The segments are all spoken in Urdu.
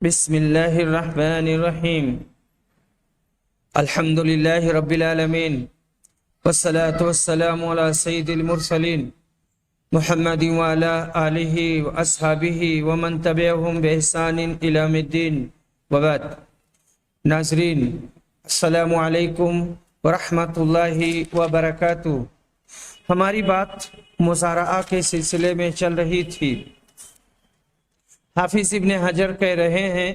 بسم اللہ الرحمن الرحیم الحمد للہ رب العالمین والصلاة والسلام علی سید المرسلین محمد وعلی آلہ واصحابہ ومن تبعہم بإحسان الی یوم الدین وبعد۔ ناظرین السلام علیکم ورحمۃ اللہ وبرکاتہ۔ ہماری بات مزارعہ کے سلسلے میں چل رہی تھی۔ حافظ ابن حجر کہہ رہے ہیں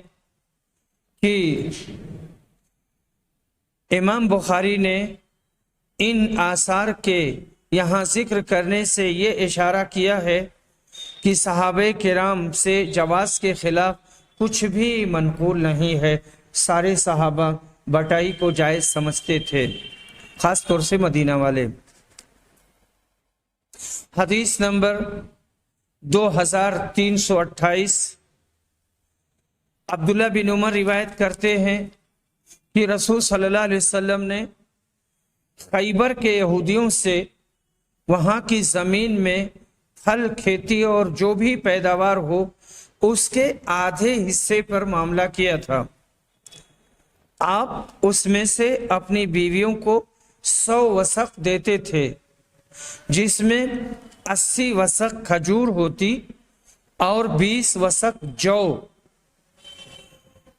کہ امام بخاری نے ان آثار کے یہاں ذکر کرنے سے یہ اشارہ کیا ہے کہ صحابہ کرام سے جواز کے خلاف کچھ بھی منقول نہیں ہے۔ سارے صحابہ بٹائی کو جائز سمجھتے تھے، خاص طور سے مدینہ والے۔ حدیث نمبر 2328 عبداللہ بن عمر روایت کرتے ہیں کہ رسول صلی اللہ علیہ وسلم نے خیبر کے یہودیوں سے وہاں کی زمین میں پھل کھیتی اور جو بھی پیداوار ہو اس کے آدھے حصے پر معاملہ کیا تھا۔ آپ اس میں سے اپنی بیویوں کو 100 وسق دیتے تھے، جس میں 80 وسق کھجور ہوتی اور 20 وسق جو۔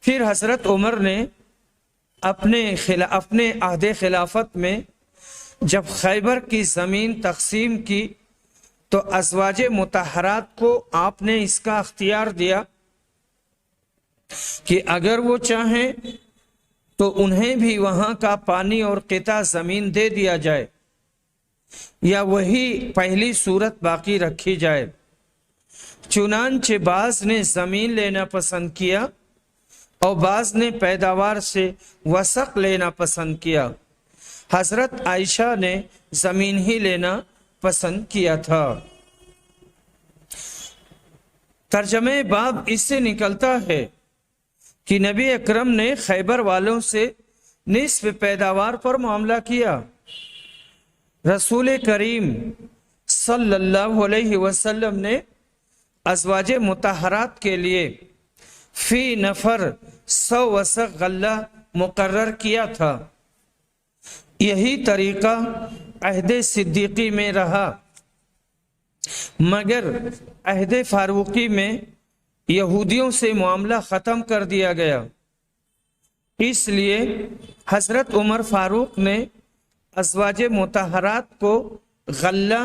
پھر حضرت عمر نے اپنے عہد خلافت میں جب خیبر کی زمین تقسیم کی تو ازواج مطہرات کو آپ نے اس کا اختیار دیا کہ اگر وہ چاہیں تو انہیں بھی وہاں کا پانی اور قطع زمین دے دیا جائے یا وہی پہلی صورت باقی رکھی جائے۔ چنانچہ بعض نے زمین لینا پسند کیا اور بعض نے پیداوار سے وسق لینا پسند کیا۔ حضرت عائشہ نے زمین ہی لینا پسند کیا تھا۔ ترجمہ باب اس سے نکلتا ہے کہ نبی اکرم نے خیبر والوں سے نصف پیداوار پر معاملہ کیا۔ رسول کریم صلی اللہ علیہ وسلم نے ازواج مطہرات کے لیے فی نفر 100 وسق غلہ مقرر کیا تھا۔ یہی طریقہ عہد صدیقی میں رہا، مگر عہد فاروقی میں یہودیوں سے معاملہ ختم کر دیا گیا۔ اس لیے حضرت عمر فاروق نے ازواج مطہرات کو غلہ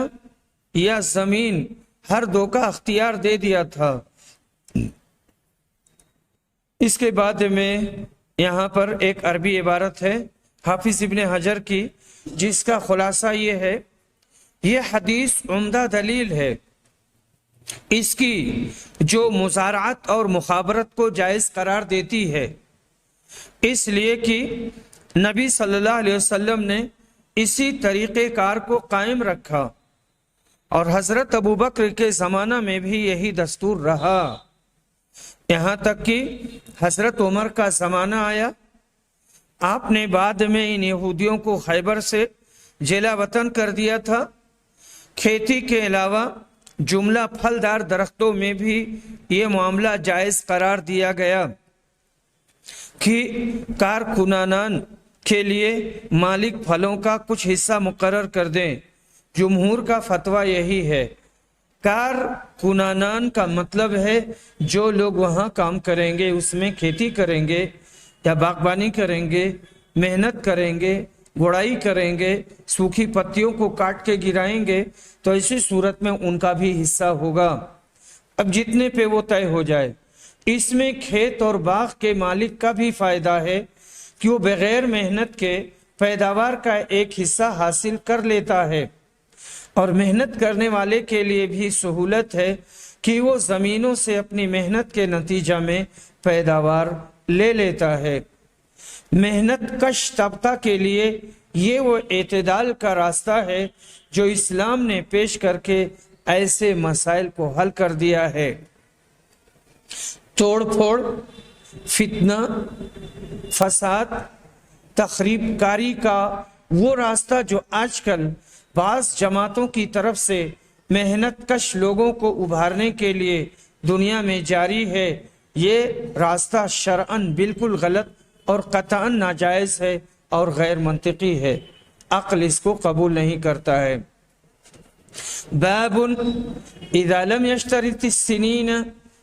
یا زمین ہر دو کا اختیار دے دیا تھا۔ اس کے بعد میں یہاں پر ایک عربی عبارت ہے حافظ ابن حجر کی، جس کا خلاصہ یہ ہے، یہ حدیث عمدہ دلیل ہے اس کی جو مزارعت اور مخابرت کو جائز قرار دیتی ہے، اس لیے کہ نبی صلی اللہ علیہ وسلم نے اسی طریقہ کار کو قائم رکھا اور حضرت ابوبکر کے زمانہ میں بھی یہی دستور رہا، یہاں تک کہ حضرت عمر کا زمانہ آیا۔ آپ نے بعد میں ان یہودیوں کو خیبر سے جلا وطن کر دیا تھا۔ کھیتی کے علاوہ جملہ پھلدار درختوں میں بھی یہ معاملہ جائز قرار دیا گیا کہ کارکنان کے لیے مالک پھلوں کا کچھ حصہ مقرر کر دیں۔ جمہور کا فتویٰ یہی ہے۔ کارکنان کا مطلب ہے جو لوگ وہاں کام کریں گے، اس میں کھیتی کریں گے یا باغبانی کریں گے، محنت کریں گے، گڑائی کریں گے، سوکھی پتیوں کو کاٹ کے گرائیں گے، تو اسی صورت میں ان کا بھی حصہ ہوگا، اب جتنے پہ وہ طے ہو جائے۔ اس میں کھیت اور باغ کے مالک کا بھی فائدہ ہے کہ وہ بغیر محنت کے پیداوار کا ایک حصہ حاصل کر لیتا ہے، اور محنت کرنے والے کے لیے بھی سہولت ہے کہ وہ زمینوں سے اپنی محنت کے نتیجہ میں پیداوار لے لیتا ہے۔ محنت کش طبقہ کے لیے یہ وہ اعتدال کا راستہ ہے جو اسلام نے پیش کر کے ایسے مسائل کو حل کر دیا ہے۔ توڑ پھوڑ، فتنہ، فساد، تخریب کاری کا وہ راستہ جو آج کل بعض جماعتوں کی طرف سے محنت کش لوگوں کو ابھارنے کے لیے دنیا میں جاری ہے، یہ راستہ شرعن بالکل غلط اور قطعاً ناجائز ہے اور غیر منطقی ہے، عقل اس کو قبول نہیں کرتا ہے۔ باب اذا لم یشترط السنین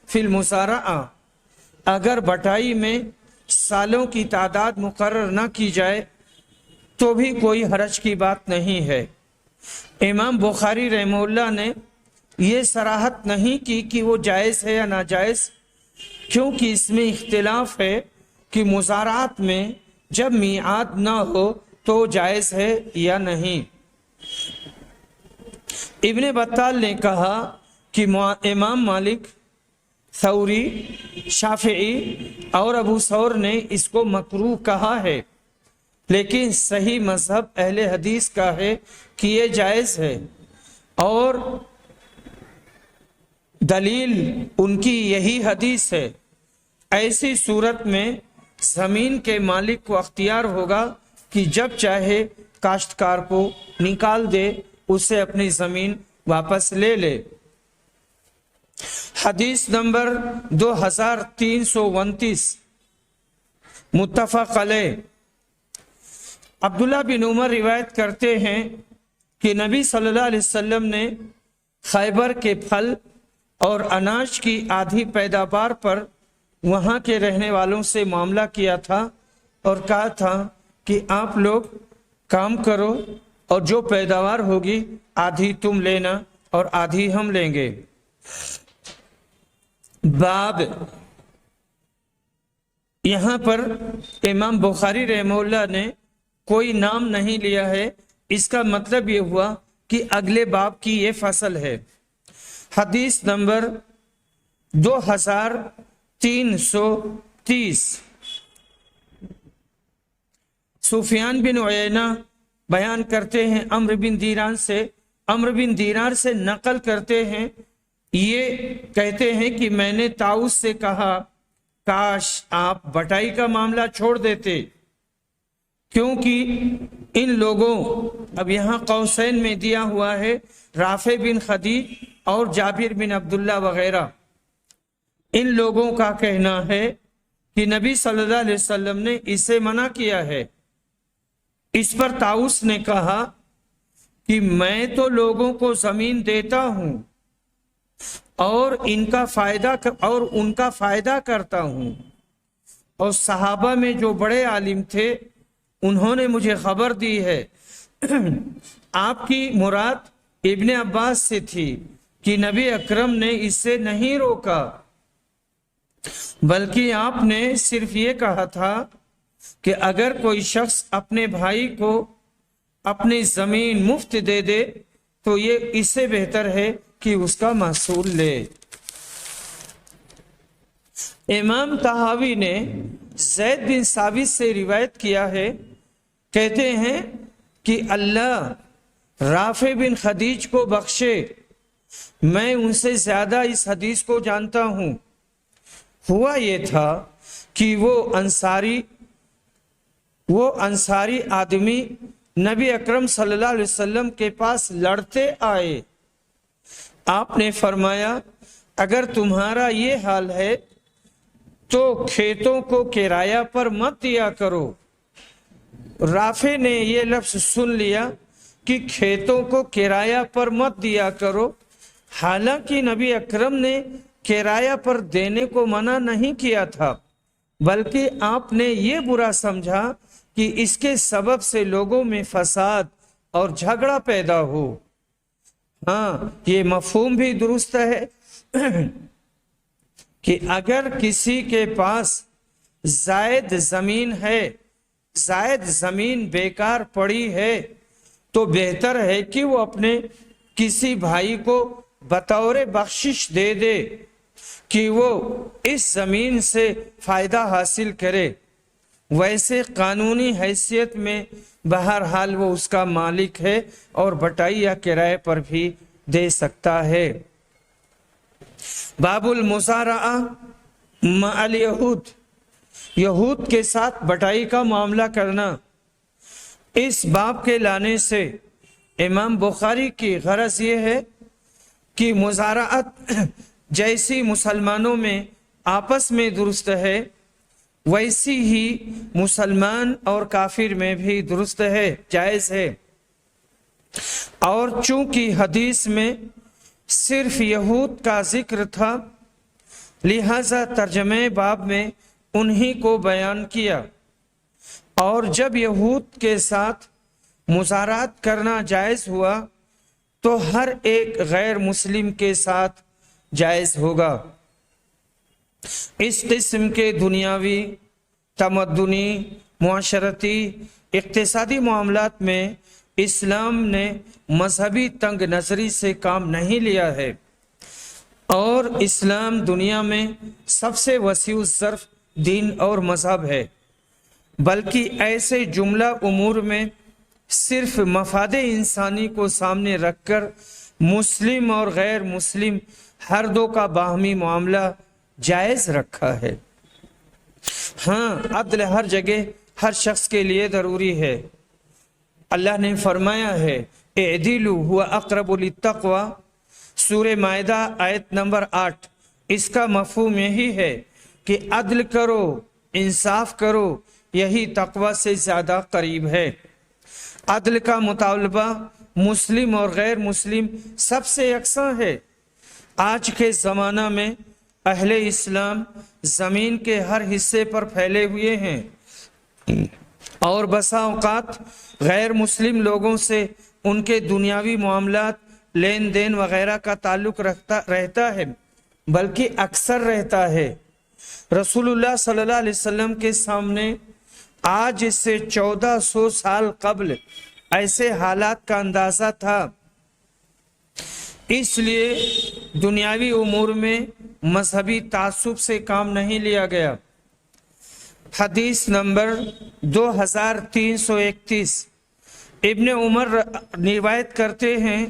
فی المزارعہ، اگر بٹائی میں سالوں کی تعداد مقرر نہ کی جائے تو بھی کوئی حرج کی بات نہیں ہے۔ امام بخاری رحمہ اللہ نے یہ صراحت نہیں کی کہ وہ جائز ہے یا ناجائز، کیونکہ اس میں اختلاف ہے کہ مزارعات میں جب میعاد نہ ہو تو جائز ہے یا نہیں۔ ابن بطال نے کہا کہ امام مالک، ثوری، شافعی اور ابو ثور نے اس کو مکروہ کہا ہے، لیکن صحیح مذہب اہل حدیث کا ہے کہ یہ جائز ہے، اور دلیل ان کی یہی حدیث ہے۔ ایسی صورت میں زمین کے مالک کو اختیار ہوگا کہ جب چاہے کاشتکار کو نکال دے، اسے اپنی زمین واپس لے لے۔ حدیث نمبر 2329 متفق علیہ۔ عبداللہ بن عمر روایت کرتے ہیں کہ نبی صلی اللہ علیہ وسلم نے خیبر کے پھل اور اناج کی آدھی پیداوار پر وہاں کے رہنے والوں سے معاملہ کیا تھا اور کہا تھا کہ آپ لوگ کام کرو اور جو پیداوار ہوگی آدھی تم لینا اور آدھی ہم لیں گے۔ باب، یہاں پر امام بخاری رحمہ اللہ نے کوئی نام نہیں لیا ہے، اس کا مطلب یہ ہوا کہ اگلے باب کی یہ فصل ہے۔ حدیث نمبر 2330 سفیان بن عیینہ بیان کرتے ہیں عمرو بن دینار سے نقل کرتے ہیں، یہ کہتے ہیں کہ میں نے طاؤس سے کہا کاش آپ بٹائی کا معاملہ چھوڑ دیتے، کیونکہ ان لوگوں، اب یہاں قوسین میں دیا ہوا ہے رافع بن خدیج اور جابر بن عبداللہ وغیرہ، ان لوگوں کا کہنا ہے کہ نبی صلی اللہ علیہ وسلم نے اسے منع کیا ہے۔ اس پر طاؤس نے کہا کہ میں تو لوگوں کو زمین دیتا ہوں اور ان کا فائدہ کرتا ہوں، اور صحابہ میں جو بڑے عالم تھے انہوں نے مجھے خبر دی ہے۔ آپ کی مراد ابن عباس سے تھی کہ نبی اکرم نے اس سے نہیں روکا، بلکہ آپ نے صرف یہ کہا تھا کہ اگر کوئی شخص اپنے بھائی کو اپنی زمین مفت دے دے تو یہ اس سے بہتر ہے کہ اس کا محصول لے۔ امام طحاوی نے زید بن ثابت سے روایت کیا ہے، کہتے ہیں کہ اللہ رافع بن خدیج کو بخشے، میں ان سے زیادہ اس حدیث کو جانتا ہوں۔ ہوا یہ تھا کہ وہ انصاری آدمی نبی اکرم صلی اللہ علیہ وسلم کے پاس لڑتے آئے۔ آپ نے فرمایا اگر تمہارا یہ حال ہے تو کھیتوں کو کرایہ پر مت دیا کرو۔ رافع نے یہ لفظ سن لیا کہ کھیتوں کو کرایہ پر مت دیا کرو، حالانکہ نبی اکرم نے کرایہ پر دینے کو منع نہیں کیا تھا، بلکہ آپ نے یہ برا سمجھا کہ اس کے سبب سے لوگوں میں فساد اور جھگڑا پیدا ہو۔ ہاں، یہ مفہوم بھی درست ہے کہ اگر کسی کے پاس زائد زمین بیکار پڑی ہے تو بہتر ہے کہ وہ اپنے کسی بھائی کو بطور بخشش دے دے کہ وہ اس زمین سے فائدہ حاصل کرے۔ ویسے قانونی حیثیت میں بہرحال وہ اس کا مالک ہے اور بٹائی یا کرائے پر بھی دے سکتا ہے۔ باب المزارعہ مع الیہود، یہود کے ساتھ بٹائی کا معاملہ کرنا۔ اس باب کے لانے سے امام بخاری کی غرض یہ ہے کہ مزارعت جیسی مسلمانوں میں آپس میں درست ہے ویسی ہی مسلمان اور کافر میں بھی درست ہے، جائز ہے۔ اور چونکہ حدیث میں صرف یہود کا ذکر تھا، لہذا ترجمہ باب میں انہی کو بیان کیا، اور جب یہود کے ساتھ مزارات کرنا جائز ہوا تو ہر ایک غیر مسلم کے ساتھ جائز ہوگا۔ اس قسم کے دنیاوی، تمدنی، معاشرتی، اقتصادی معاملات میں اسلام نے مذہبی تنگ نظری سے کام نہیں لیا ہے، اور اسلام دنیا میں سب سے وسیع الظرف دین اور مذہب ہے، بلکہ ایسے جملہ امور میں صرف مفاد انسانی کو سامنے رکھ کر مسلم اور غیر مسلم ہر دو کا باہمی معاملہ جائز رکھا ہے۔ ہاں، عدل ہر جگہ ہر شخص کے لیے ضروری ہے۔ اللہ نے فرمایا ہے اعدلوا هو اقرب للتقوی، سورہ مائدہ آیت نمبر 8۔ اس کا مفہوم یہی ہے کہ عدل کرو، انصاف کرو، یہی تقوی سے زیادہ قریب ہے۔ عدل کا مطالبہ مسلم اور غیر مسلم سب سے یکساں ہے۔ آج کے زمانہ میں اہل اسلام زمین کے ہر حصے پر پھیلے ہوئے ہیں، اور بسا اوقات غیر مسلم لوگوں سے ان کے دنیاوی معاملات، لین دین وغیرہ کا تعلق رہتا ہے، بلکہ اکثر رہتا ہے۔ رسول اللہ صلی اللہ علیہ وسلم کے سامنے آج سے 1400 سال قبل ایسے حالات کا اندازہ تھا۔ اس لیے دنیاوی امور میں مذہبی تعصب سے کام نہیں لیا گیا۔ حدیث نمبر 2331، ابن عمر روایت کرتے ہیں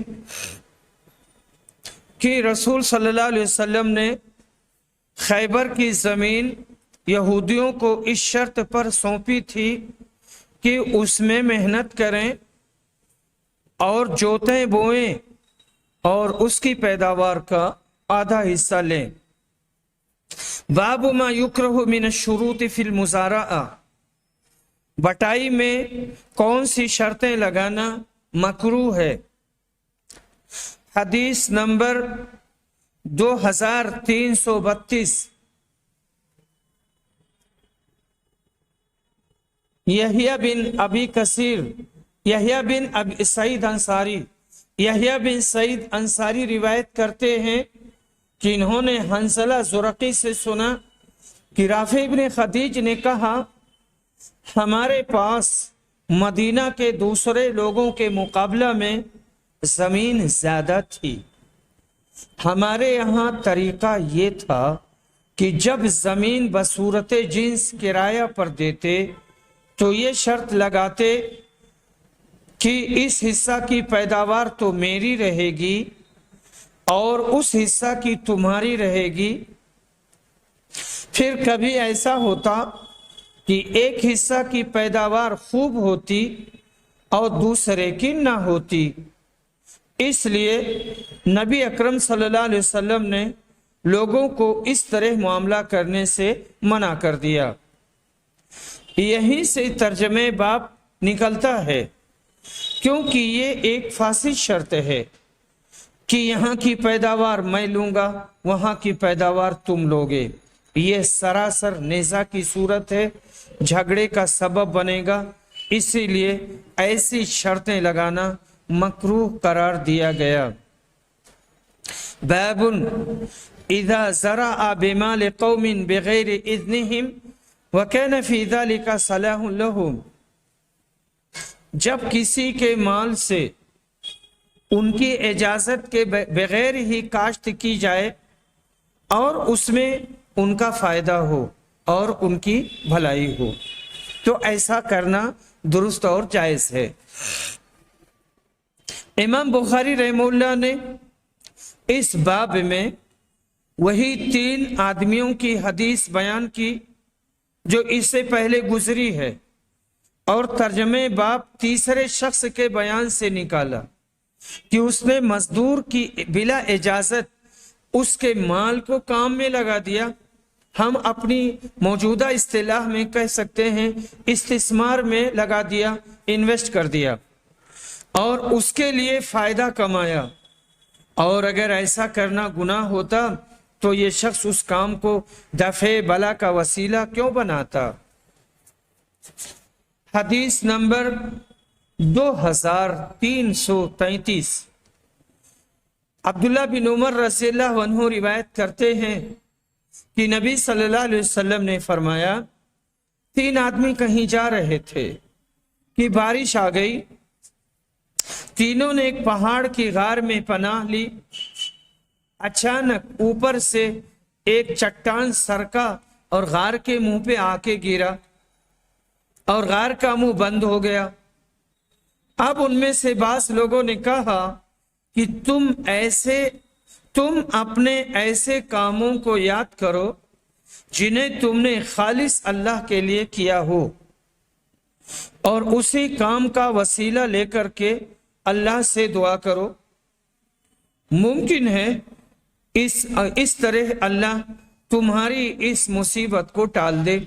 کہ رسول صلی اللہ علیہ وسلم نے خیبر کی زمین یہودیوں کو اس شرط پر سونپی تھی کہ اس میں محنت کریں اور جوتیں بوئیں اور اس کی پیداوار کا آدھا حصہ لیں۔ باب ما یکرہ من الشروط فی المزارعہ، بٹائی میں کون سی شرطیں لگانا مکروہ ہے۔ حدیث نمبر 2332، یحییٰ بن ابی کثیر، یحییٰ بن سعید انصاری، یحییٰ بن سعید انصاری روایت کرتے ہیں کہ انہوں نے حنظلہ زرقی سے سنا کہ رافع ابن خدیج نے کہا، ہمارے پاس مدینہ کے دوسرے لوگوں کے مقابلہ میں زمین زیادہ تھی۔ ہمارے یہاں طریقہ یہ تھا کہ جب زمین بصورت جنس کرایہ پر دیتے تو یہ شرط لگاتے کہ اس حصہ کی پیداوار تو میری رہے گی اور اس حصہ کی تمہاری رہے گی۔ پھر کبھی ایسا ہوتا کہ ایک حصہ کی پیداوار خوب ہوتی اور دوسرے کی نہ ہوتی، اس لیے نبی اکرم صلی اللہ علیہ وسلم نے لوگوں کو اس طرح معاملہ کرنے سے منع کر دیا۔ یہیں سے ترجمہ باب نکلتا ہے، کیونکہ یہ ایک فاسد شرط ہے کہ یہاں کی پیداوار میں لوں گا، وہاں کی پیداوار تم لوگے۔ یہ سراسر نزاع کی صورت ہے، جھگڑے کا سبب بنے گا، اسی لیے ایسی شرطیں لگانا مکروہ قرار دیا گیا۔ باب اذا زرع بمال قوم بغیر اذنهم وكان في ذلك صلاح لهم، جب کسی کے مال سے ان کی اجازت کے بغیر ہی کاشت کی جائے اور اس میں ان کا فائدہ ہو اور ان کی بھلائی ہو، تو ایسا کرنا درست اور جائز ہے۔ امام بخاری رحمہ اللہ نے اس باب میں وہی 3 آدمیوں کی حدیث بیان کی جو اس سے پہلے گزری ہے، اور ترجمہ باب تیسرے شخص کے بیان سے نکالا کہ اس نے مزدور کی بلا اجازت اس کے مال کو کام میں لگا دیا ہم اپنی موجودہ اصطلاح میں کہہ سکتے ہیں استثمار میں لگا دیا، انویسٹ کر دیا اور اس کے لیے فائدہ کمایا، اور اگر ایسا کرنا گناہ ہوتا تو یہ شخص اس کام کو دفع بلا کا وسیلہ کیوں بناتا؟ حدیث نمبر 2333، عبداللہ بن عمر رضی اللہ عنہ روایت کرتے ہیں کہ نبی صلی اللہ علیہ وسلم نے فرمایا 3 آدمی کہیں جا رہے تھے کہ بارش آ گئی، تینوں نے ایک پہاڑ کی غار میں پناہ لی۔ اچانک اوپر سے ایک چٹان سرکا اور غار کے منہ پہ آ کے گرا اور غار کا منہ بند ہو گیا۔ اب ان میں سے بعض لوگوں نے کہا کہ تم اپنے ایسے کاموں کو یاد کرو جنہیں تم نے خالص اللہ کے لیے کیا ہو، اور اسی کام کا وسیلہ لے کر کے اللہ سے دعا کرو، ممکن ہے اس طرح اللہ تمہاری اس مصیبت کو ٹال دے۔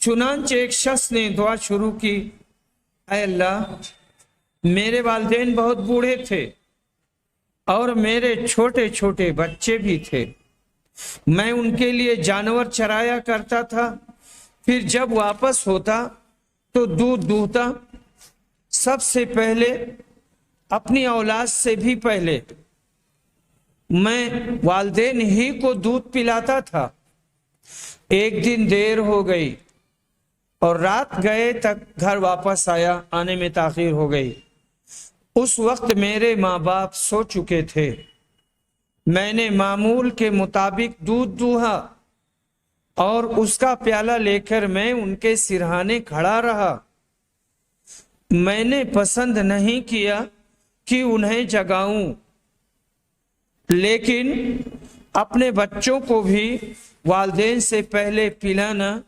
چنانچہ ایک شخص نے دعا شروع کی، اے اللہ، میرے والدین بہت بوڑھے تھے اور میرے چھوٹے چھوٹے بچے بھی تھے، میں ان کے لیے جانور چرایا کرتا تھا، پھر جب واپس ہوتا تو دودھ دوہتا، سب سے پہلے اپنی اولاد سے بھی پہلے میں والدین ہی کو دودھ پلاتا تھا۔ ایک دن دیر ہو گئی اور رات گئے تک گھر واپس آنے میں تاخیر ہو گئی۔ اس وقت میرے ماں باپ سو چکے تھے، میں نے معمول کے مطابق دودھ دوہا اور اس کا پیالہ لے کر میں ان کے سرہانے کھڑا رہا۔ میں نے پسند نہیں کیا کہ انہیں جگاؤں، لیکن اپنے بچوں کو بھی والدین سے پہلے پلانا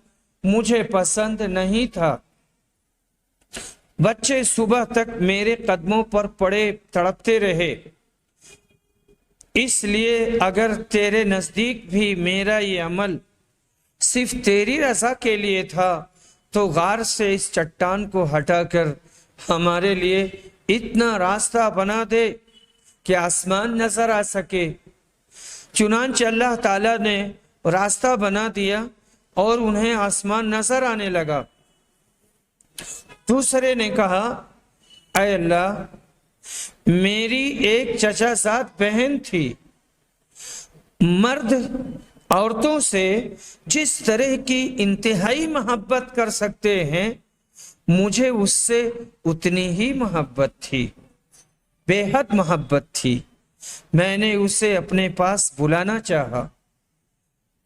مجھے پسند نہیں تھا۔ بچے صبح تک میرے قدموں پر پڑے تڑپتے رہے، اس لیے اگر تیرے نزدیک بھی میرا یہ عمل صرف تیری رضا کے لیے تھا تو غار سے اس چٹان کو ہٹا کر ہمارے لیے اتنا راستہ بنا دے کہ آسمان نظر آ سکے۔ چنانچہ اللہ تعالیٰ نے راستہ بنا دیا اور انہیں آسمان نظر آنے لگا۔ دوسرے نے کہا، اے اللہ، میری ایک چچا زاد بہن تھی، مرد عورتوں سے جس طرح کی انتہائی محبت کر سکتے ہیں مجھے اس سے اتنی ہی محبت تھی، بے حد محبت تھی۔ میں نے اسے اپنے پاس بلانا چاہا،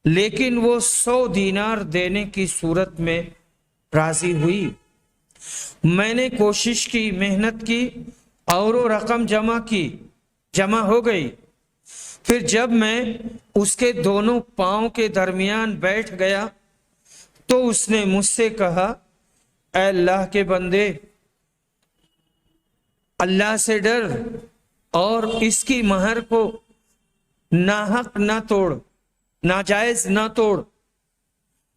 لیکن وہ 100 دینار دینے کی صورت میں راضی ہوئی۔ میں نے کوشش کی، محنت کی اور وہ رقم جمع ہو گئی۔ پھر جب میں اس کے دونوں پاؤں کے درمیان بیٹھ گیا تو اس نے مجھ سے کہا، اے اللہ کے بندے، اللہ سے ڈر اور اس کی مہر کو ناحق نہ توڑ، ناجائز نہ توڑ۔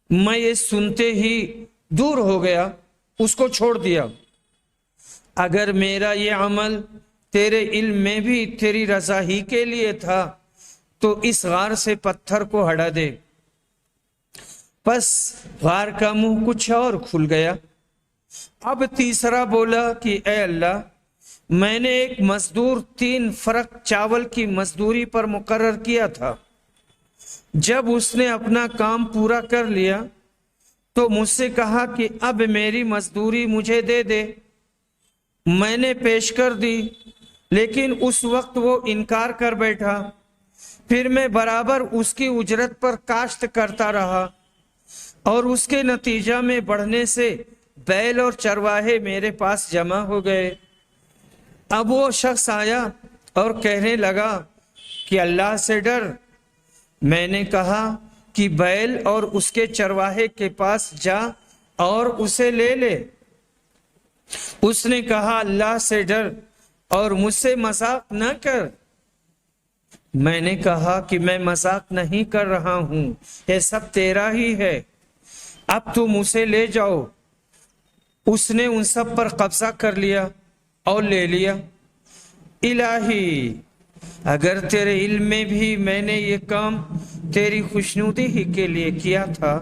میں یہ سنتے ہی دور ہو گیا، اس کو چھوڑ دیا۔ اگر میرا یہ عمل تیرے علم میں بھی تیری رضا ہی کے لیے تھا تو اس غار سے پتھر کو ہٹا دے۔ پس غار کا منہ کچھ اور کھل گیا۔ اب تیسرا بولا کہ اے اللہ، میں نے ایک مزدور 3 فرق چاول کی مزدوری پر مقرر کیا تھا۔ جب اس نے اپنا کام پورا کر لیا تو مجھ سے کہا کہ اب میری مزدوری مجھے دے دے۔ میں نے پیش کر دی، لیکن اس وقت وہ انکار کر بیٹھا۔ پھر میں برابر اس کی اجرت پر کاشت کرتا رہا اور اس کے نتیجہ میں بڑھنے سے بیل اور چرواہے میرے پاس جمع ہو گئے۔ اب وہ شخص آیا اور کہنے لگا کہ اللہ سے ڈر۔ میں نے کہا کہ بیل اور اس کے چرواہے کے پاس جا اور اسے لے لے۔ اس نے کہا، اللہ سے ڈر اور مجھ سے مذاق نہ کر۔ میں نے کہا کہ میں مذاق نہیں کر رہا ہوں، یہ سب تیرا ہی ہے، اب تم اسے لے جاؤ۔ اس نے ان سب پر قبضہ کر لیا اور لے لیا۔ الہی، اگر تیرے علم میں بھی میں نے یہ کام تیری خوشنودی ہی کے لیے کیا تھا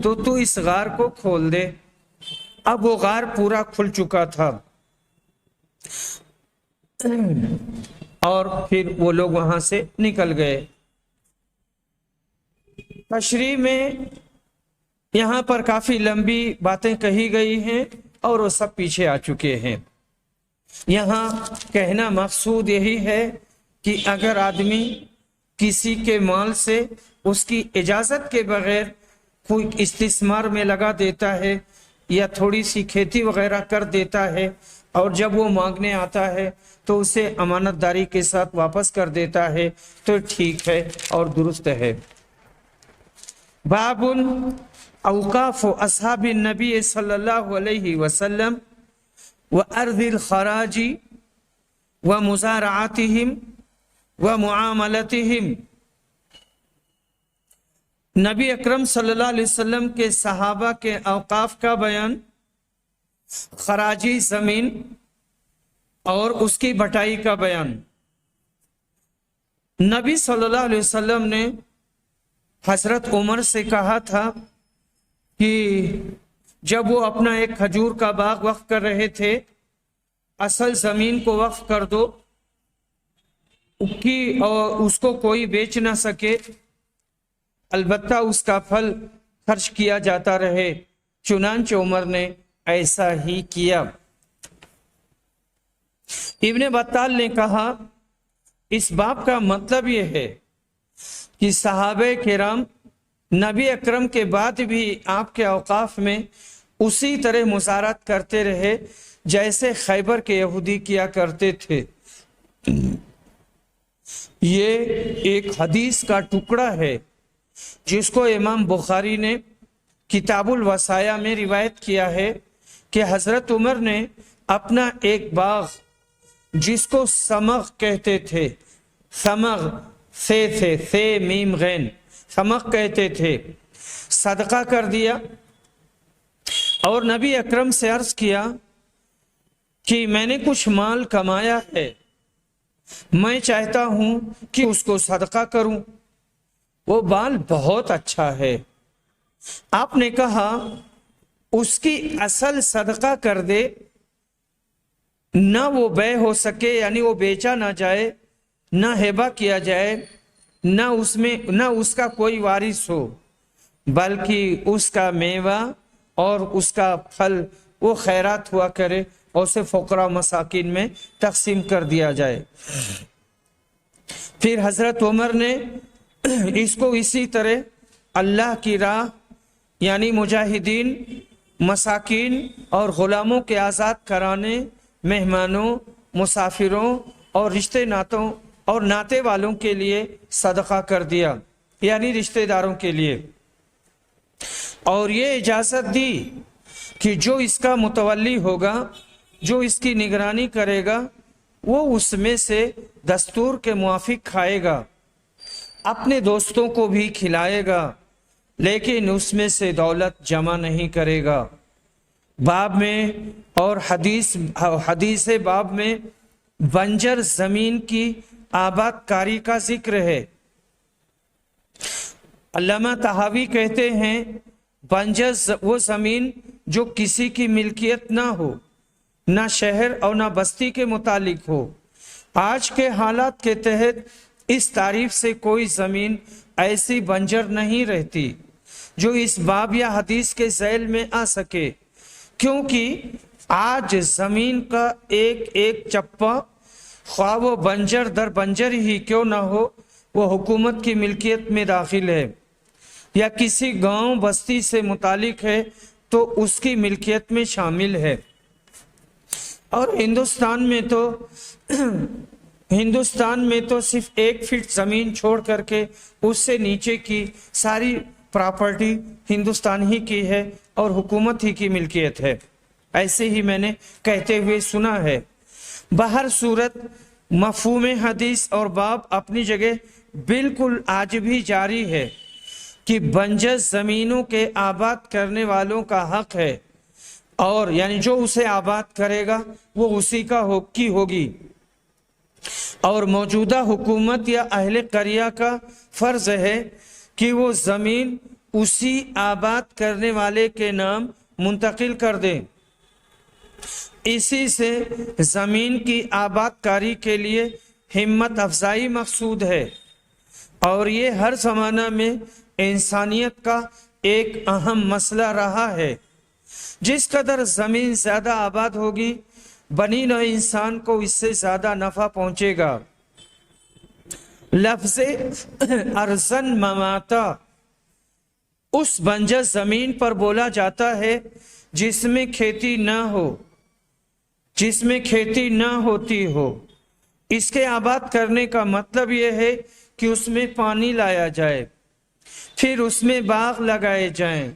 تو اس غار کو کھول دے۔ اب وہ غار پورا کھل چکا تھا اور پھر وہ لوگ وہاں سے نکل گئے۔ تشریح میں یہاں پر کافی لمبی باتیں کہی گئی ہیں اور وہ سب پیچھے آ چکے ہیں۔ یہاں کہنا مقصود یہی ہے کہ اگر آدمی کسی کے مال سے اس کی اجازت کے بغیر کوئی استثمار میں لگا دیتا ہے یا تھوڑی سی کھیتی وغیرہ کر دیتا ہے اور جب وہ مانگنے آتا ہے تو اسے امانت داری کے ساتھ واپس کر دیتا ہے تو ٹھیک ہے اور درست ہے۔ باب اوقاف اصحاب النبی صلی اللہ علیہ وسلم وارض الخراج ومزارعاتهم ومعاملتهم۔ نبی اکرم صلی اللہ علیہ وسلم کے صحابہ کے اوقاف کا بیان، خراجی زمین اور اس کی بٹائی کا بیان۔ نبی صلی اللہ علیہ وسلم نے حضرت عمر سے کہا تھا کہ جب وہ اپنا ایک کھجور کا باغ وقف کر رہے تھے، اصل زمین کو وقف کر دو کہ اور اس کو کوئی بیچ نہ سکے، البتہ اس کا پھل خرچ کیا جاتا رہے۔ چنانچہ عمر نے ایسا ہی کیا۔ ابن بطال نے کہا اس باب کا مطلب یہ ہے کہ صحابہ کرام نبی اکرم کے بعد بھی آپ کے اوقاف میں اسی طرح مزارات کرتے رہے جیسے خیبر کے یہودی کیا کرتے تھے۔ یہ ایک حدیث کا ٹکڑا ہے جس کو امام بخاری نے کتاب الوصایا میں روایت کیا ہے کہ حضرت عمر نے اپنا ایک باغ جس کو سمغ کہتے تھے، سمغ سے میم غین، سمغ کہتے تھے، صدقہ کر دیا اور نبی اکرم سے عرض کیا کہ میں نے کچھ مال کمایا ہے، میں چاہتا ہوں کہ اس کو صدقہ کروں، وہ مال بہت اچھا ہے۔ آپ نے کہا اس کی اصل صدقہ کر دے، نہ وہ بے ہو سکے یعنی وہ بیچا نہ جائے، نہ ہبہ کیا جائے، نہ اس کا کوئی وارث ہو، بلکہ اس کا میوہ اور اس کا پھل وہ خیرات ہوا کرے اور اسے فقراء مساکین میں تقسیم کر دیا جائے۔ پھر حضرت عمر نے اس کو اسی طرح اللہ کی راہ یعنی مجاہدین، مساکین اور غلاموں کے آزاد کرانے، مہمانوں، مسافروں اور رشتے ناتوں اور ناتے والوں کے لیے صدقہ کر دیا یعنی رشتے داروں کے لیے، اور یہ اجازت دی کہ جو اس کا متولی ہوگا، جو اس کی نگرانی کرے گا، وہ اس میں سے دستور کے موافق کھائے گا، اپنے دوستوں کو بھی کھلائے گا، لیکن اس میں سے دولت جمع نہیں کرے گا۔ باب میں اور حدیث باب میں بنجر زمین کی آباد کاری کا ذکر ہے۔ علامہ طحاوی کہتے ہیں بنجر وہ زمین جو کسی کی ملکیت نہ ہو، نہ شہر اور نہ بستی کے متعلق ہو۔ آج کے حالات کے تحت اس تعریف سے کوئی زمین ایسی بنجر نہیں رہتی جو اس باب یا حدیث کے ذیل میں آ سکے، کیونکہ آج زمین کا ایک ایک چپا، خواہ وہ بنجر در بنجر ہی کیوں نہ ہو، وہ حکومت کی ملکیت میں داخل ہے، یا کسی گاؤں بستی سے متعلق ہے تو اس کی ملکیت میں شامل ہے۔ اور ہندوستان میں تو صرف 1 فٹ زمین چھوڑ کر کے اس سے نیچے کی ساری پراپرٹی ہندوستان ہی کی ہے اور حکومت ہی کی ملکیت ہے، ایسے ہی میں نے کہتے ہوئے سنا ہے۔ بہر صورت مفہوم حدیث اور باب اپنی جگہ بالکل آج بھی جاری ہے کہ بنجر زمینوں کے آباد کرنے والوں کا حق ہے، اور یعنی جو اسے آباد کرے گا وہ اسی کی ہوگی، اور موجودہ حکومت یا اہل قریہ کا فرض ہے کہ وہ زمین اسی آباد کرنے والے کے نام منتقل کر دیں۔ اسی سے زمین کی آباد کاری کے لیے ہمت افزائی مقصود ہے، اور یہ ہر زمانہ میں انسانیت کا ایک اہم مسئلہ رہا ہے۔ جس قدر زمین زیادہ آباد ہوگی، بنی نوع انسان کو اس سے زیادہ نفع پہنچے گا۔ لفظ ارزن مماتا اس بنجر زمین پر بولا جاتا ہے جس میں کھیتی نہ ہو، جس میں کھیتی نہ ہوتی ہو۔ اس کے آباد کرنے کا مطلب یہ ہے کہ اس میں پانی لایا جائے، پھر اس میں باغ لگائے جائیں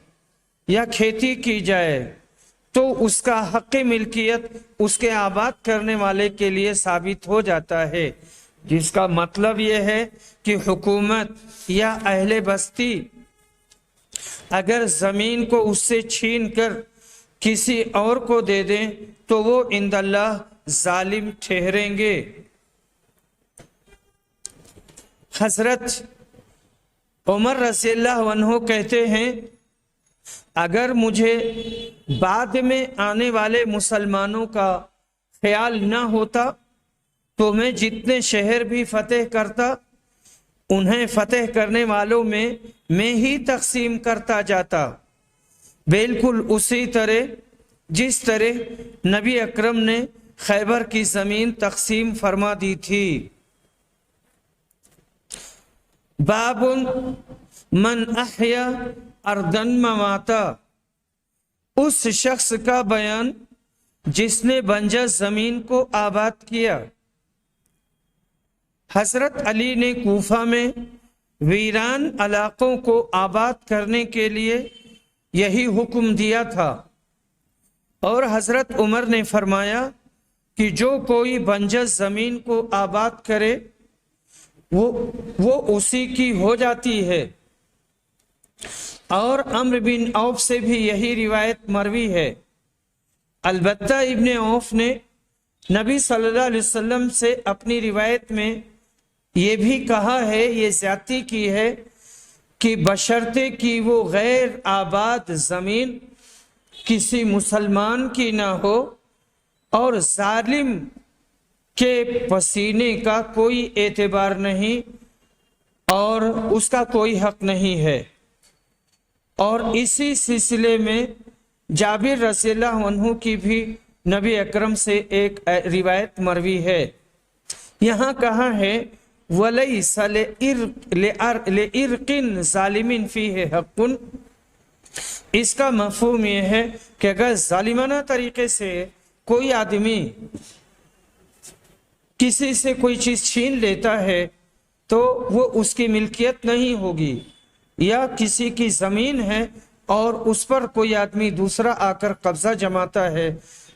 یا کھیتی کی جائے، تو اس کا حق ملکیت اس کے آباد کرنے والے کے لیے ثابت ہو جاتا ہے، جس کا مطلب یہ ہے کہ حکومت یا اہل بستی اگر زمین کو اس سے چھین کر کسی اور کو دے دیں تو وہ عند اللہ ظالم ٹھہریں گے۔ حضرت عمر رضی اللہ عنہ کہتے ہیں، اگر مجھے بعد میں آنے والے مسلمانوں کا خیال نہ ہوتا تو میں جتنے شہر بھی فتح کرتا انہیں فتح کرنے والوں میں ہی تقسیم کرتا جاتا، بالکل اسی طرح جس طرح نبی اکرم نے خیبر کی زمین تقسیم فرما دی تھی۔ باب من احیا اردن مماتا اس شخص کا بیان جس نے بنجر زمین کو آباد کیا۔ حضرت علی نے کوفہ میں ویران علاقوں کو آباد کرنے کے لیے یہی حکم دیا تھا، اور حضرت عمر نے فرمایا کہ جو کوئی بنجر زمین کو آباد کرے وہ اسی کی ہو جاتی ہے۔ اور عمرو بن عوف سے بھی یہی روایت مروی ہے۔ البتہ ابن عوف نے نبی صلی اللہ علیہ وسلم سے اپنی روایت میں یہ بھی کہا ہے، یہ زیادتی کی ہے کہ بشرطے کہ وہ غیر آباد زمین کسی مسلمان کی نہ ہو اور ظالم کے پسینے کا کوئی اعتبار نہیں اور اس کا کوئی حق نہیں ہے۔ اور اسی سلسلے میں جابر رضی اللہ عنہ کی بھی نبی اکرم سے ایک روایت مروی ہے۔ یہاں کہا ہے وَلَيْسَ لِإِرْقٍ ظَالِمٍ فِيهِ حَقٌّ، اس کا مفہوم یہ ہے کہ اگر ظالمانہ طریقے سے کوئی آدمی کسی سے کوئی چیز چھین لیتا ہے تو وہ اس کی ملکیت نہیں ہوگی، یا کسی کی زمین ہے اور اس پر کوئی آدمی دوسرا آ کر قبضہ جماتا ہے،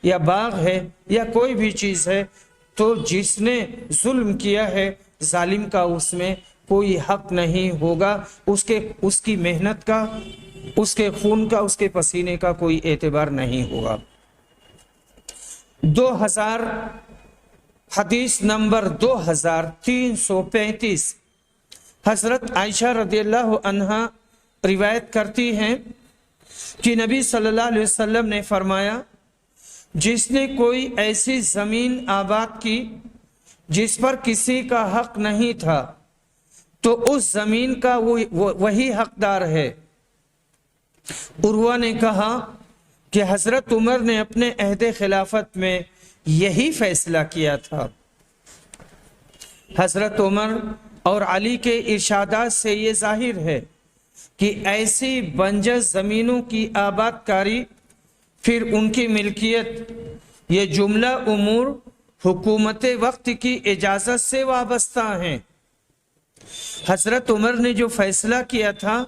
یا باغ ہے یا کوئی بھی چیز ہے، تو جس نے ظلم کیا ہے ظالم کا اس میں کوئی حق نہیں ہوگا، اس کی محنت کا، اس کے خون کا، اس کے پسینے کا کوئی اعتبار نہیں ہوگا۔ 2000 حدیث نمبر 2335 حضرت عائشہ رضی اللہ عنہا روایت کرتی ہیں کہ نبی صلی اللہ علیہ وسلم نے فرمایا، جس نے کوئی ایسی زمین آباد کی جس پر کسی کا حق نہیں تھا تو اس زمین کا وہی حقدار ہے۔ عروہ نے کہا کہ حضرت عمر نے اپنے عہد خلافت میں یہی فیصلہ کیا تھا۔ حضرت عمر اور علی کے ارشادات سے یہ ظاہر ہے کہ ایسی بنجر زمینوں کی آباد کاری، پھر ان کی ملکیت، یہ جملہ امور حکومت وقت کی اجازت سے وابستہ ہیں۔ حضرت عمر نے جو فیصلہ کیا تھا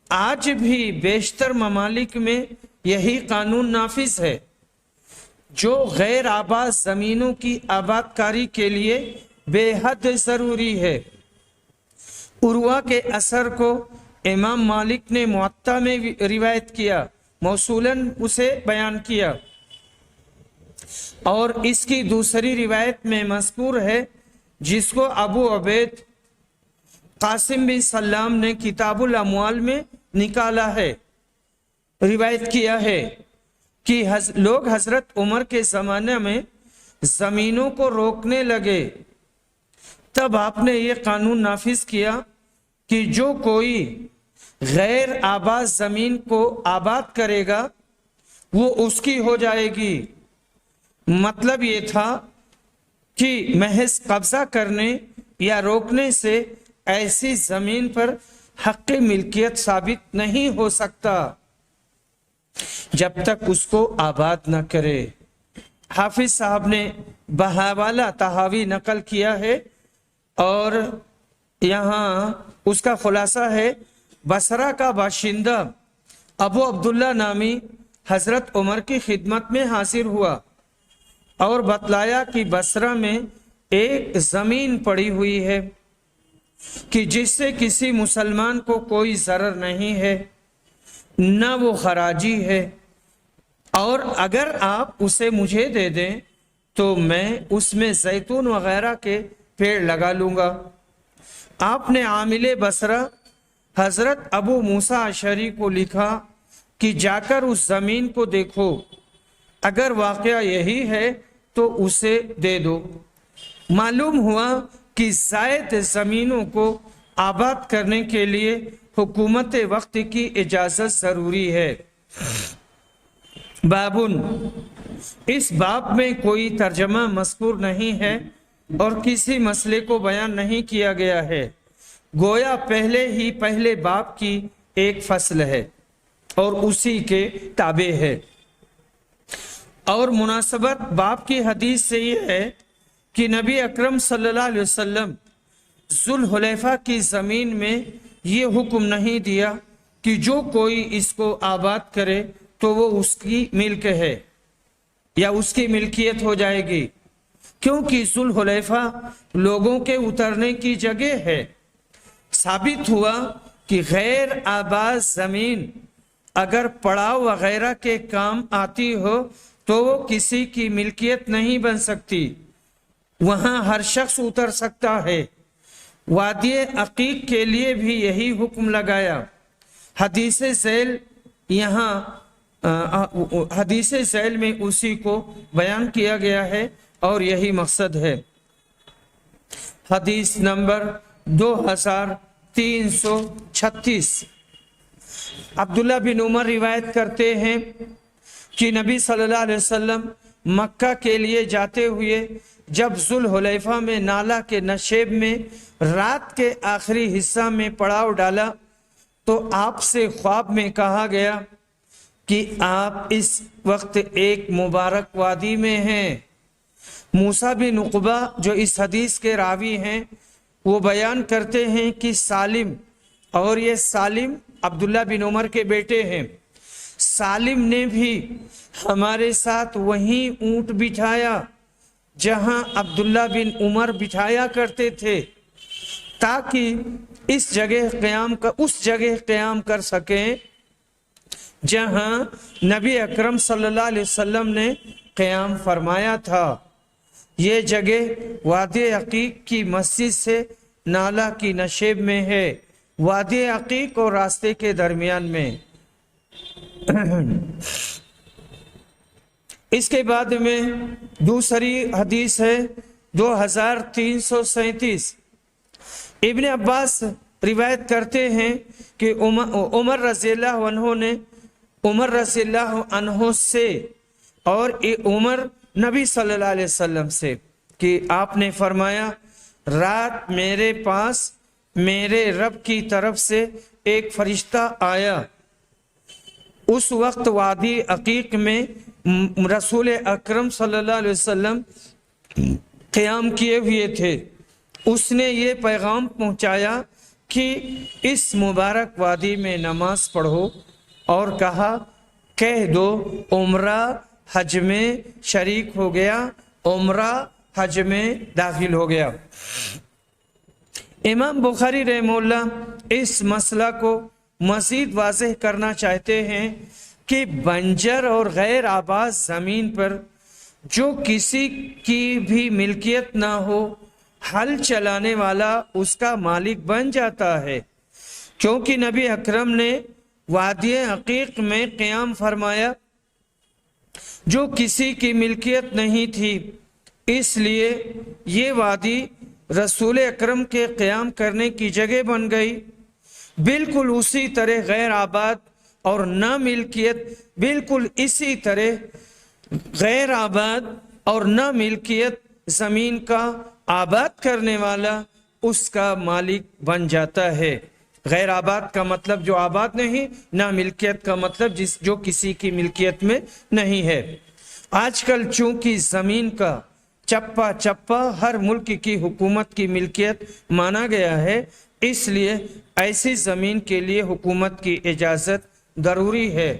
آج بھی بیشتر ممالک میں یہی قانون نافذ ہے۔ جو غیر آباد زمینوں کی آباد کاری کے لیے بے حد ضروری ہے۔ عروہ کے اثر کو امام مالک نے موطا میں روایت کیا، موصولاً اسے بیان کیا، اور اس کی دوسری روایت میں مذکور ہے جس کو ابو عبید قاسم بن سلام نے کتاب الاموال میں نکالا ہے، روایت کیا ہے کہ لوگ حضرت عمر کے زمانے میں زمینوں کو روکنے لگے، تب آپ نے یہ قانون نافذ کیا کہ جو کوئی غیر آباد زمین کو آباد کرے گا وہ اس کی ہو جائے گی۔ مطلب یہ تھا کہ محض قبضہ کرنے یا روکنے سے ایسی زمین پر حق ملکیت ثابت نہیں ہو سکتا جب تک اس کو آباد نہ کرے۔ حافظ صاحب نے بحوالہ تحاوی نقل کیا ہے اور یہاں اس کا خلاصہ ہے، بصرہ کا باشندہ ابو عبداللہ نامی حضرت عمر کی خدمت میں حاضر ہوا اور بتلایا کہ بصرہ میں ایک زمین پڑی ہوئی ہے کہ جس سے کسی مسلمان کو کوئی ضرر نہیں ہے، نہ وہ خراجی ہے، اور اگر آپ اسے مجھے دے دیں تو میں اس میں زیتون وغیرہ کے پیڑ لگا لوں گا۔ آپ نے عامل بصرہ حضرت ابو موسیٰ اشعری کو لکھا کہ جا کر اس زمین کو دیکھو، اگر واقعہ یہی ہے تو اسے دے دو۔ معلوم ہوا کہ زائد زمینوں کو آباد کرنے کے لیے حکومت وقت کی اجازت ضروری ہے۔ بابن، اس باب میں کوئی ترجمہ مذکور نہیں ہے اور کسی مسئلے کو بیان نہیں کیا گیا ہے، گویا پہلے باب کی ایک فصل ہے اور اسی کے تابع ہے۔ اور مناسبت باب کی حدیث سے یہ ہے کہ نبی اکرم صلی اللہ علیہ وسلم ذوالحلیفہ کی زمین میں یہ حکم نہیں دیا کہ جو کوئی اس کو آباد کرے تو وہ اس کی ملک ہے یا اس کی ملکیت ہو جائے گی، کیونکہ ذوالحلیفہ لوگوں کے اترنے کی جگہ ہے۔ ثابت ہوا کہ غیر آباد زمین اگر پڑاؤ وغیرہ کے کام آتی ہو تو وہ کسی کی ملکیت نہیں بن سکتی، وہاں ہر شخص اتر سکتا ہے۔ وادی عقیق کے لیے بھی یہی حکم لگایا۔ حدیث ذیل میں اسی کو بیان کیا گیا ہے اور یہی مقصد ہے۔ حدیث نمبر 2336، عبداللہ بن عمر روایت کرتے ہیں کہ نبی صلی اللہ علیہ وسلم مکہ کے لیے جاتے ہوئے جب ذوالحلیفہ میں نالہ کے نشیب میں رات کے آخری حصہ میں پڑاؤ ڈالا تو آپ سے خواب میں کہا گیا کہ آپ اس وقت ایک مبارک وادی میں ہیں۔ موسیٰ بن عقبہ جو اس حدیث کے راوی ہیں وہ بیان کرتے ہیں کہ سالم، اور یہ سالم عبداللہ بن عمر کے بیٹے ہیں، سالم نے بھی ہمارے ساتھ وہیں اونٹ بٹھایا جہاں عبداللہ بن عمر بٹھایا کرتے تھے تاکہ اس جگہ قیام کر سکیں جہاں نبی اکرم صلی اللہ علیہ وسلم نے قیام فرمایا تھا۔ یہ جگہ وادی عقیق کی مسجد سے نالہ کی نشیب میں ہے، وادی عقیق اور راستے کے درمیان میں۔ اس کے بعد میں دوسری حدیث ہے 2337۔ ابن عباس روایت کرتے ہیں کہ عمر رضی اللہ عنہ سے اور عمر نبی صلی اللہ علیہ وسلم سے کہ آپ نے فرمایا، رات میرے پاس میرے رب کی طرف سے ایک فرشتہ آیا، اس وقت وادی عقیق میں رسول اکرم صلی اللہ علیہ وسلم قیام کیے ہوئے تھے۔ اس نے یہ پیغام پہنچایا کہ اس مبارک وادی میں نماز پڑھو اور کہا، کہہ دو عمرہ حج میں شریک ہو گیا، عمرہ حج میں داخل ہو گیا۔ امام بخاری رحمہ اللہ اس مسئلہ کو مزید واضح کرنا چاہتے ہیں کہ بنجر اور غیر آباد زمین پر جو کسی کی بھی ملکیت نہ ہو، ہل چلانے والا اس کا مالک بن جاتا ہے، کیونکہ نبی اکرم نے وادی عقیق میں قیام فرمایا جو کسی کی ملکیت نہیں تھی، اس لیے یہ وادی رسول اکرم کے قیام کرنے کی جگہ بن گئی۔ بالکل اسی طرح غیر آباد اور نہ ملکیت، بالکل اسی طرح غیر آباد اور نہ ملکیت زمین کا آباد کرنے والا اس کا مالک بن جاتا ہے۔ غیر آباد کا مطلب جو آباد نہیں، نہ ملکیت کا مطلب جو کسی کی ملکیت میں نہیں ہے۔ آج کل چونکہ زمین کا چپا چپا ہر ملک کی حکومت کی ملکیت مانا گیا ہے، اس لیے ایسی زمین کے لیے حکومت کی اجازت ضروری ہے۔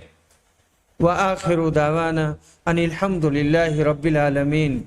وآخر دعوانا ان الحمد للہ رب العالمین۔